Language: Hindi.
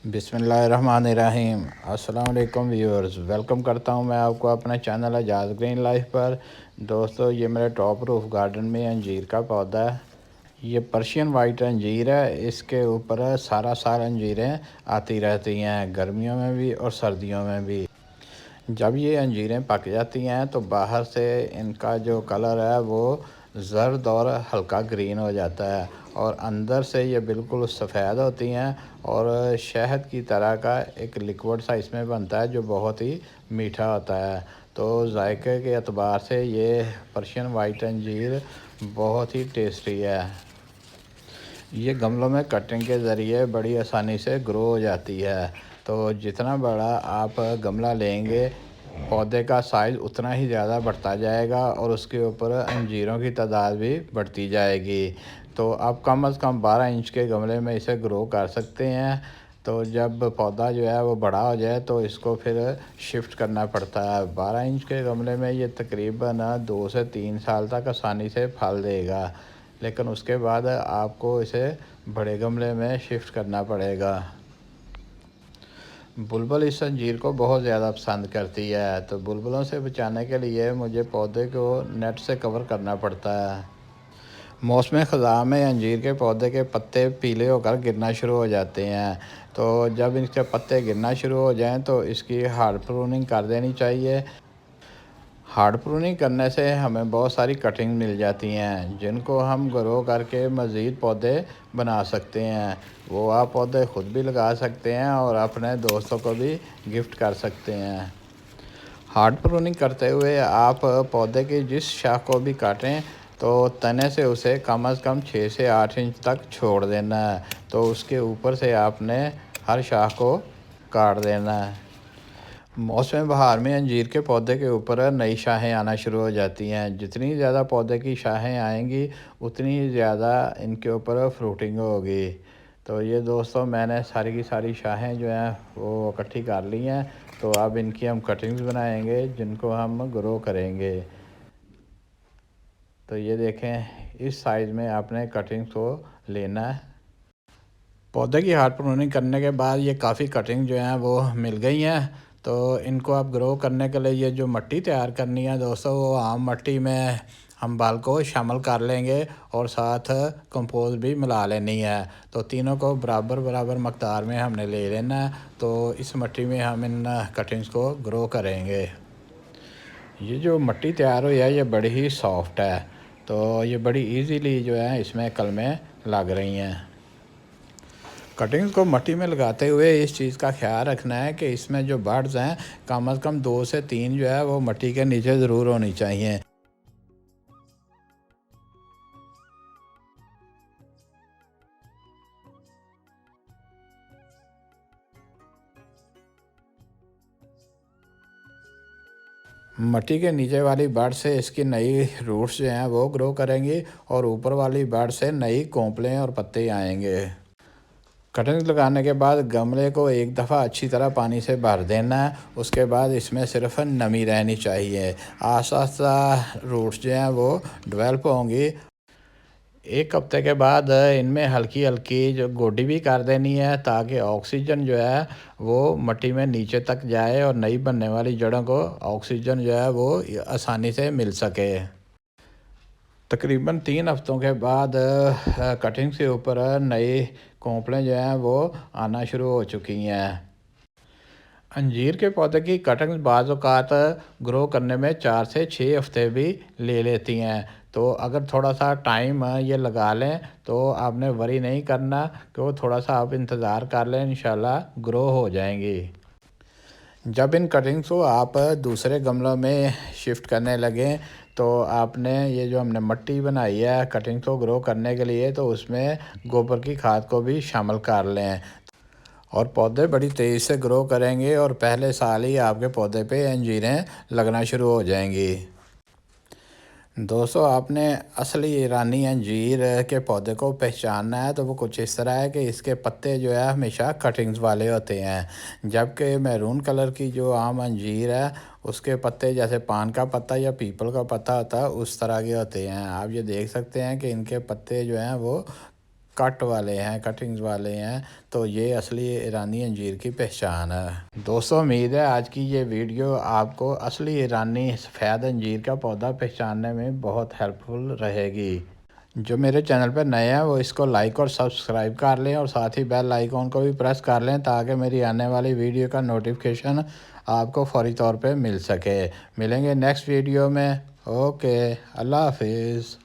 बिस्मिल्लाहिर्रहमानिर्रहीम। अस्सलाम वालेकुम व्यूअर्स, वेलकम करता हूं मैं आपको अपने चैनल एजाज़ ग्रीन लाइफ पर। दोस्तों, ये मेरे टॉप रूफ गार्डन में अंजीर का पौधा है। ये पर्शियन वाइट अंजीर है। इसके ऊपर सारा साल अंजीरें आती रहती हैं, गर्मियों में भी और सर्दियों में भी। जब ये अंजीरें पक जाती हैं तो बाहर से इनका जो कलर है वो ज़र्द और हल्का ग्रीन हो जाता है, और अंदर से ये बिल्कुल सफ़ेद होती हैं और शहद की तरह का एक लिक्विड सा इसमें बनता है जो बहुत ही मीठा होता है। तो जायके के एतबार से ये पर्शियन वाइट अंजीर बहुत ही टेस्टी है। ये गमलों में कटिंग के ज़रिए बड़ी आसानी से ग्रो हो जाती है। तो जितना बड़ा आप गमला लेंगे, पौधे का साइज़ उतना ही ज़्यादा बढ़ता जाएगा और उसके ऊपर अंजीरों की तादाद भी बढ़ती जाएगी। तो आप कम से कम 12 इंच के गमले में इसे ग्रो कर सकते हैं। तो जब पौधा जो है वो बड़ा हो जाए तो इसको फिर शिफ्ट करना पड़ता है। 12 इंच के गमले में ये तकरीबन 2 से 3 साल तक आसानी से फल देगा, लेकिन उसके बाद आपको इसे बड़े गमले में शिफ्ट करना पड़ेगा। बुलबुल इस अंजीर को बहुत ज़्यादा पसंद करती है, तो बुलबुलों से बचाने के लिए मुझे पौधे को नेट से कवर करना पड़ता है। मौसम ख़ज़ां में अंजीर के पौधे के पत्ते पीले होकर गिरना शुरू हो जाते हैं। तो जब इसके पत्ते गिरना शुरू हो जाएं तो इसकी हार्ड प्रूनिंग कर देनी चाहिए। हार्ड प्रूनिंग करने से हमें बहुत सारी कटिंग मिल जाती हैं, जिनको हम ग्रो करके मज़ीद पौधे बना सकते हैं। वो आप पौधे ख़ुद भी लगा सकते हैं और अपने दोस्तों को भी गिफ्ट कर सकते हैं। हार्ड प्रूनिंग करते हुए आप पौधे की जिस शाख को भी काटें तो तने से उसे कम से कम 6 से 8 इंच तक छोड़ देना है। तो उसके ऊपर से आपने हर शाख को काट देना है। मौसम बहार में अंजीर के पौधे के ऊपर नई शाखें आना शुरू हो जाती हैं। जितनी ज़्यादा पौधे की शाखें आएंगी उतनी ही ज़्यादा इनके ऊपर फ्रूटिंग होगी। तो ये दोस्तों, मैंने सारी की सारी शाखें जो हैं वो इकट्ठी कर ली हैं। तो अब इनकी हम कटिंग्स बनाएंगे जिनको हम ग्रो करेंगे। तो ये देखें, इस साइज़ में आपने कटिंग्स को लेना है। पौधे की हार्ड प्रूनिंग करने के बाद ये काफ़ी कटिंग जो हैं वो मिल गई हैं। तो इनको आप ग्रो करने के लिए ये जो मिट्टी तैयार करनी है दोस्तों, वो आम मिट्टी में हम बाल को शामिल कर लेंगे और साथ कंपोस्ट भी मिला लेनी है। तो तीनों को बराबर बराबर मकदार में हमने ले लेना है। तो इस मिट्टी में हम इन कटिंग्स को ग्रो करेंगे। ये जो मिट्टी तैयार हुई है ये बड़ी ही सॉफ्ट है, तो ये बड़ी इजीली जो है इसमें कलमें लग रही हैं। कटिंग्स को मिट्टी में लगाते हुए इस चीज़ का ख्याल रखना है कि इसमें जो बड्स हैं कम से कम 2 से 3 जो है वो मिट्टी के नीचे ज़रूर होनी चाहिए। मिट्टी के नीचे वाली बड से इसकी नई रूट्स जो हैं वो ग्रो करेंगी और ऊपर वाली बड से नई कोंपलें और पत्ते आएंगे। कटिंग्स लगाने के बाद गमले को एक दफ़ा अच्छी तरह पानी से भर देना है। उसके बाद इसमें सिर्फ नमी रहनी चाहिए। आस्ता आस्ता रूट्स जो हैं वो डेवलप होंगी। एक हफ्ते के बाद इनमें हल्की हल्की जो गोडी भी कर देनी है, ताकि ऑक्सीजन जो है वो मिट्टी में नीचे तक जाए और नई बनने वाली जड़ों को ऑक्सीजन जो है वो आसानी से मिल सके। तकरीबन 3 हफ्तों के बाद कटिंग के ऊपर नई कोंपलें जो हैं वो आना शुरू हो चुकी हैं। अंजीर के पौधे की कटिंग बाज़ औक़ात ग्रो करने में 4 से 6 हफ्ते भी ले लेती हैं। तो अगर थोड़ा सा टाइम ये लगा लें तो आपने वरी नहीं करना, कि वो थोड़ा सा आप इंतज़ार कर लें, इंशाल्लाह ग्रो हो जाएंगी। जब इन कटिंग्स को आप दूसरे गमलों में शिफ्ट करने लगें तो आपने ये जो हमने मिट्टी बनाई है कटिंग्स को ग्रो करने के लिए, तो उसमें गोबर की खाद को भी शामिल कर लें। और पौधे बड़ी तेज़ी से ग्रो करेंगे और पहले साल ही आपके पौधे पे अंजीरें लगना शुरू हो जाएंगी। दोस्तों, आपने असली ईरानी अंजीर के पौधे को पहचानना है तो वो कुछ इस तरह है कि इसके पत्ते जो है हमेशा कटिंग्स वाले होते हैं, जबकि मैरून कलर की जो आम अंजीर है उसके पत्ते जैसे पान का पत्ता या पीपल का पत्ता होता है उस तरह के होते हैं। आप ये देख सकते हैं कि इनके पत्ते जो हैं वो कट वाले हैं, कटिंग्स वाले हैं, तो ये असली ईरानी अंजीर की पहचान है। दोस्तों उम्मीद है आज की ये वीडियो आपको असली ईरानी सफ़ेद अंजीर का पौधा पहचानने में बहुत हेल्पफुल रहेगी। जो मेरे चैनल पर नए हैं वो इसको लाइक और सब्सक्राइब कर लें और साथ ही बेल आइकॉन को भी प्रेस कर लें ताकि मेरी आने वाली वीडियो का नोटिफिकेशन आपको फौरी तौर पे मिल सके। मिलेंगे नेक्स्ट वीडियो में। ओके, अल्लाह हाफिज़।